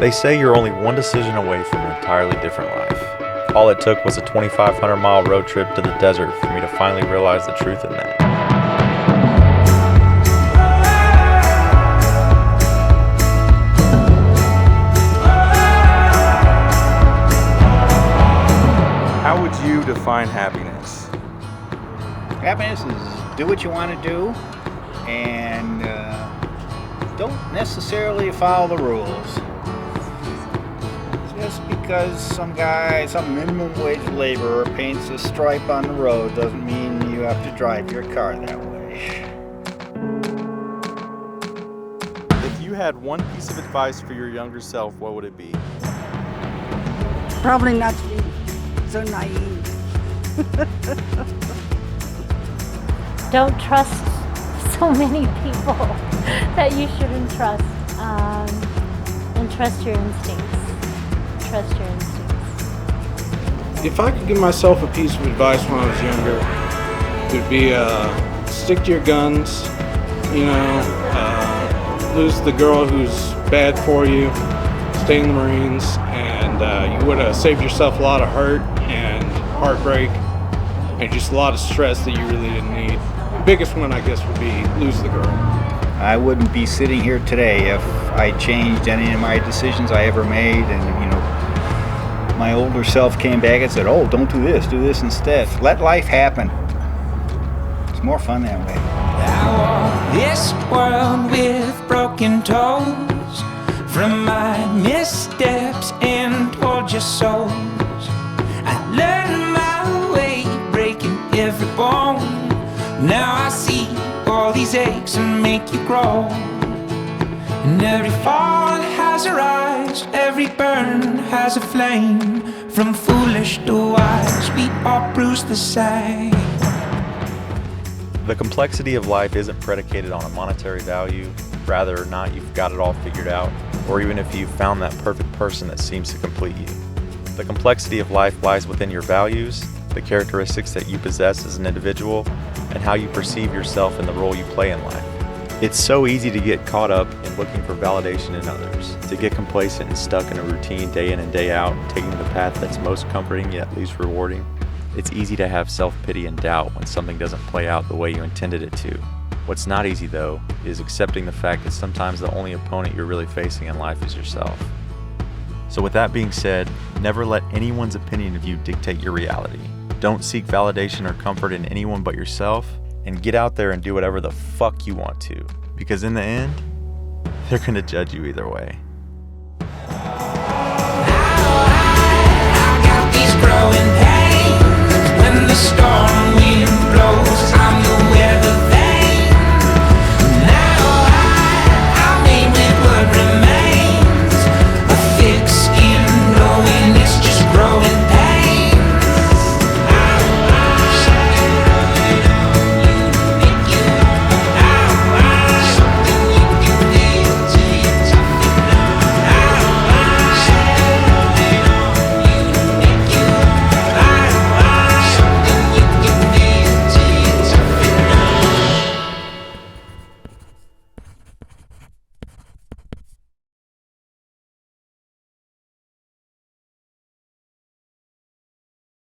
They say you're only one decision away from an entirely different life. All it took was a 2,500-mile road trip to the desert for me to finally realize the truth in that. How would you define happiness? Happiness is do what you want to do and don't necessarily follow the rules. Just because some minimum wage laborer paints a stripe on the road doesn't mean you have to drive your car that way. If you had one piece of advice for your younger self, what would it be? Probably not to be so naive. Don't trust so many people that you shouldn't trust, and trust your instincts. Trust your instincts. If I could give myself a piece of advice when I was younger, it would be stick to your guns, lose the girl who's bad for you, stay in the Marines, and you would have saved yourself a lot of hurt and heartbreak and just a lot of stress that you really didn't need. The biggest one, I guess, would be lose the girl. I wouldn't be sitting here today if I changed any of my decisions I ever made, and my older self came back and said, "Oh, don't do this instead." Let life happen. It's more fun that way. I walk this world with broken toes from my missteps and tortured souls. I learned my way, breaking every bone. Now I see all these aches and make you grow. And every fall has a rise, every burn has a flame. From foolish to wise, we all bruise the same. The complexity of life isn't predicated on a monetary value, rather or not you've got it all figured out, or even if you've found that perfect person that seems to complete you. The complexity of life lies within your values, the characteristics that you possess as an individual, and how you perceive yourself in the role you play in life. It's so easy to get caught up in looking for validation in others, to get complacent and stuck in a routine day in and day out, taking the path that's most comforting yet least rewarding. It's easy to have self-pity and doubt when something doesn't play out the way you intended it to. What's not easy, though, is accepting the fact that sometimes the only opponent you're really facing in life is yourself. So with that being said, never let anyone's opinion of you dictate your reality. Don't seek validation or comfort in anyone but yourself, and get out there and do whatever the fuck you want to, because in the end, they're gonna judge you either way.